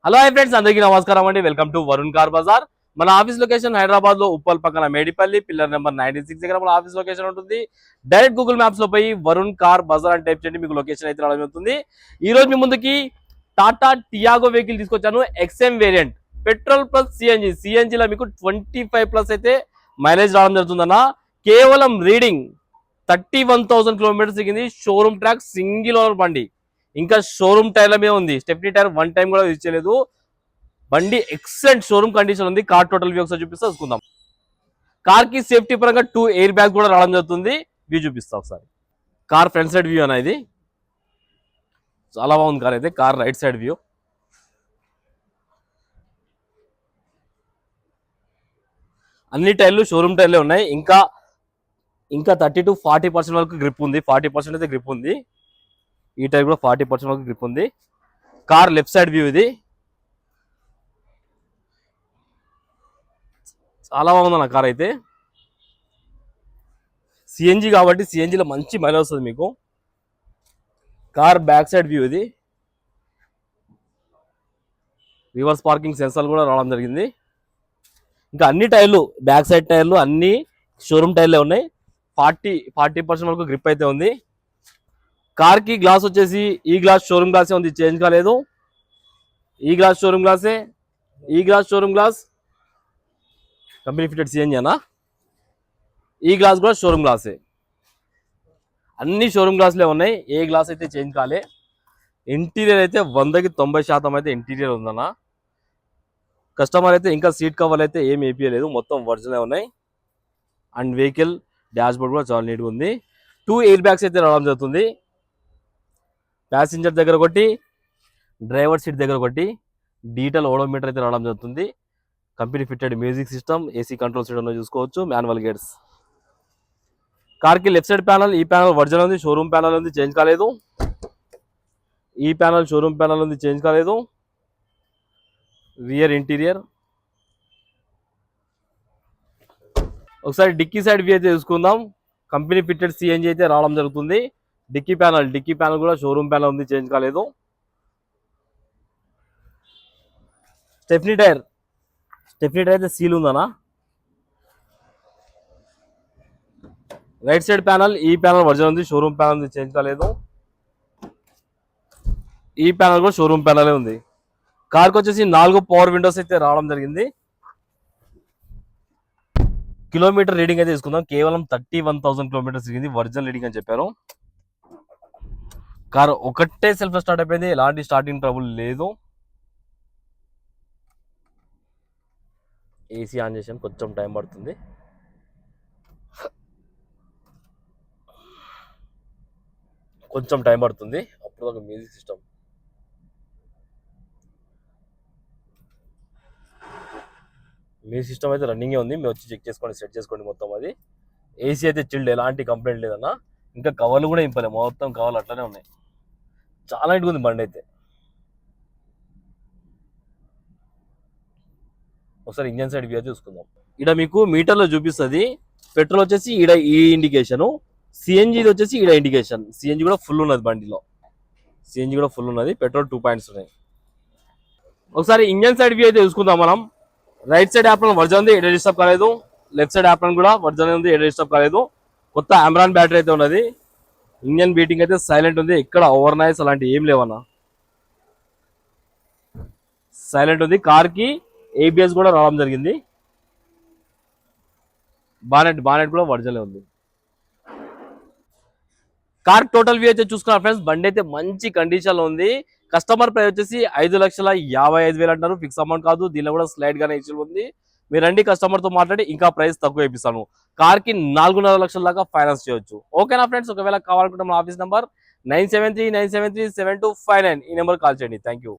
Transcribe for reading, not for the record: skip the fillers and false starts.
Hello hi friends, అందరికీ నమస్కారం అండి. Welcome to Varun car Bazaar. మన ఆఫీస్ లొకేషన్ హైదరాబాద్ లో ఉప్పల్ పక్కన మేడిపల్లి పిల్లర్ నెంబర్ 96 దగ్గర మన ఆఫీస్ లొకేషన్ ఉంటుంది. డైరెక్ట్ గూగుల్ మ్యాప్స్ లో పోయి వరుణ్ కార్ బజార్ అని టైప్ చేయండి, మీకు లొకేషన్ అయితే రావడం అవుతుంది. ఈ రోజు మీ ముందుకి టాటా టియాగో వెహికల్ తీసుకొచ్చాను. XM variant petrol plus CNG లో మీకు 25+ అయితే మైలేజ్ రావడం జరుగుతుందన్న. కేవలం రీడింగ్ 31,000 కిలోమీటర్స్ దిగింది. షోరూమ్ ట్రాక్ సింగిల్ ఓనర్ బండి, ఇంకా షోరూమ్ టైర్ల మీద ఉంది. స్టెప్నీ టైర్ వన్ టైం కూడా యూజ్ చేయలేదు. బండి ఎక్సలెంట్ షోరూమ్ కండిషన్ ఉంది. కార్ టోటల్ వ్యూ ఒకసారి చూపిస్తా చూసుకుందాం. కార్ కి సేఫ్టీ పరంగా 2 ఎయిర్ బ్యాగ్ కూడా రావడం జరుగుతుంది. వ్యూ చూపిస్తా ఒకసారి. కార్ ఫ్రంట్ సైడ్ వ్యూ అన్న, ఇది చాలా బాగుంది. కార్ అయితే కార్ రైట్ సైడ్ వ్యూ. అన్ని టైర్లు షోరూమ్ టైర్లే ఉన్నాయి. ఇంకా 30 to 40% వరకు గ్రిప్ ఉంది. 40% అయితే గ్రిప్ ఉంది. ఈ టైర్ కూడా 40% వరకు గ్రిప్ ఉంది. కార్ లెఫ్ట్ సైడ్ వ్యూ ఇది. చాలా బాగుంది నా కార్ అయితే. సిఎన్జి కాబట్టి సిఎన్జిలో మంచి మైలేజ్ వస్తుంది మీకు. కార్ బ్యాక్ సైడ్ వ్యూ ఇది. రివర్స్ పార్కింగ్ సెన్సార్ కూడా రావడం జరిగింది. ఇంకా అన్ని టైర్లు బ్యాక్ సైడ్ టైర్లు అన్ని షోరూమ్ టైర్లే ఉన్నాయి. 40% వరకు గ్రిప్ అయితే ఉంది. కార్ కి గ్లాస్ వచ్చేసి ఈ గ్లాస్ షోరూమ్ గ్లాసే ఉంది, చేంజ్ కాలేదు. ఈ గ్లాస్ షోరూమ్ గ్లాసే, ఈ glass showroom glass company fitted CNG అన్న. ఈ గ్లాస్ కూడా షోరూమ్ గ్లాసే, అన్ని షోరూమ్ గ్లాసులే ఉన్నాయి. ఏ గ్లాస్ అయితే చేంజ్ కాలే. ఇంటీరియర్ అయితే 100కి 90% అయితే ఇంటీరియర్ ఉందన్న. కస్టమర్ అయితే ఇంకా సీట్ కవర్లు అయితే ఏం వేపియలేదు, మొత్తం ఒరిజినల్ ఉన్నాయి. అండ్ వెహికల్ డాష్ బోర్డ్ కూడా చాలా నీట్గా ఉంది. 2 ఎయిర్ బ్యాగ్స్ అయితే రావడం జరుగుతుంది. ప్యాసింజర్ దగ్గర ఒకటి, డ్రైవర్ సీట్ దగ్గర ఒకటి. డిజిటల్ ఓడోమీటర్ అయితే రావడం జరుగుతుంది. Company fitted music system, AC control system చూసుకోవచ్చు. Manual gears. కార్ కి లెఫ్ట్ సైడ్ ప్యానల్, ఈ ప్యానల్ ఒరిజినల్ ఉంది, షోరూమ్ ప్యానల్ ఉంది, చేంజ్ కాలేదు. ఈ ప్యానల్ షోరూమ్ ప్యానల్ ఉంది, చేంజ్ కాలేదు. Rear interior. ఒకసారి డిక్కీ సైడ్ వ్యూ అయితే చూసుకుందాం. కంపెనీ ఫిట్టెడ్ సిఎన్జి అయితే రావడం జరుగుతుంది. డిక్కీ ప్యానల్ కూడా షోరూమ్ ప్యానల్ ఉంది, చేంజ్ కాలేదు. స్టెప్నీ టైర్ అయితే సీల్ ఉందనా. రైట్ సైడ్ ప్యానల్, ఈ ప్యానల్ ఒరిజినల్ ఉంది, షోరూమ్ ప్యానల్ ఉంది, చేంజ్ కాలేదు. ఈ ప్యానల్ కూడా షోరూమ్ ప్యానలే ఉంది. కార్కి వచ్చేసి 4 పవర్ విండోస్ అయితే రావడం జరిగింది. కిలోమీటర్ రీడింగ్ అయితే తీసుకుందాం. కేవలం 31,000 కిలోమీటర్స్ తిరిగింది. ఒరిజినల్ రీడింగ్ అని చెప్పారు. కార్ ఒకటే సెల్ఫ్ స్టార్ట్ అయిపోయింది, ఎలాంటి స్టార్టింగ్ ట్రబుల్ లేదు. ఏసీ ఆన్ చేసాం, కొంచెం టైం పడుతుంది. అప్పుడు ఒక మ్యూజిక్ సిస్టమ్. అయితే రన్నింగే ఉంది. మీరు వచ్చి చెక్ చేసుకోండి, సెట్ చేసుకోండి మొత్తం. అది ఏసీ అయితే చిల్డ్, ఎలాంటి కంప్లైంట్ లేదన్న. ఇంకా కవర్లు కూడా ఇంపలే, మొత్తం కవర్లు అట్లనే ఉన్నాయి. చాలా నీట్గా ఉంది బండి అయితే. ఒకసారి ఇంజన్ సైడ్ వ్యూ చూసుకుందాం. ఇక్కడ మీకు మీటర్లో చూపిస్తుంది. పెట్రోల్ వచ్చేసి ఈడ ఈ ఇండికేషన్, సిఎన్జి వచ్చేసి ఈడ ఇండికేషన్. సిఎన్జి కూడా ఫుల్ ఉన్నది బండిలో, పెట్రోల్ 2 పాయింట్స్ ఉన్నాయి. ఒకసారి ఇంజన్ సైడ్ వ్యూ అయితే చూసుకుందాం మనం. రైట్ సైడ్ యాప్రాన్ ఒరిజినల్ ఉంది, ఎడ డిస్టర్బ్ కాలేదు. లెఫ్ట్ సైడ్ యాప్రాన్ కూడా ఒరిజినల్ ఉంది, ఎడ డిస్టర్బ్ కాలేదు. కొత్త ఆమ్రాన్ బ్యాటరీ అయితే ఉన్నది. ఇంజన్ బీటింగ్ అయితే సైలెంట్ ఉంది, ఎక్కడ ఓవర్ నాయిస్ అలాంటి ఏం లేవన్నా, సైలెంట్ ఉంది. కార్ కి ఏబిఎస్ కూడా రావడం జరిగింది. బానెట్ కూడా ఒరిజినల్ ఉంది. కార్ టోటల్ వ్యూ అయితే చూసుకున్నారు ఫ్రెండ్స్. బండి అయితే మంచి కండిషన్ లో ఉంది. కస్టమర్ ప్రైస్ వచ్చేసి 5,55,000 అంటారు, ఫిక్స్ అమౌంట్ కాదు. దీనిలో కూడా స్లైడ్ గానే ఇష్యూ ఉంది. మీరు రండి, కస్టమర్ తో మాట్లాడి ఇంకా ప్రైస్ తక్కువ ఇప్పిస్తాను. కార్ కి 4.5 లక్షల దాకా ఫైనాన్స్ చేయొచ్చు. ఓకేనా ఫ్రెండ్స్? ఒకవేళ కావాలనుకుంటే మన ఆఫీస్ నెంబర్ 9739737259, ఈ నెంబర్ కాల్ చేయండి. Thank you.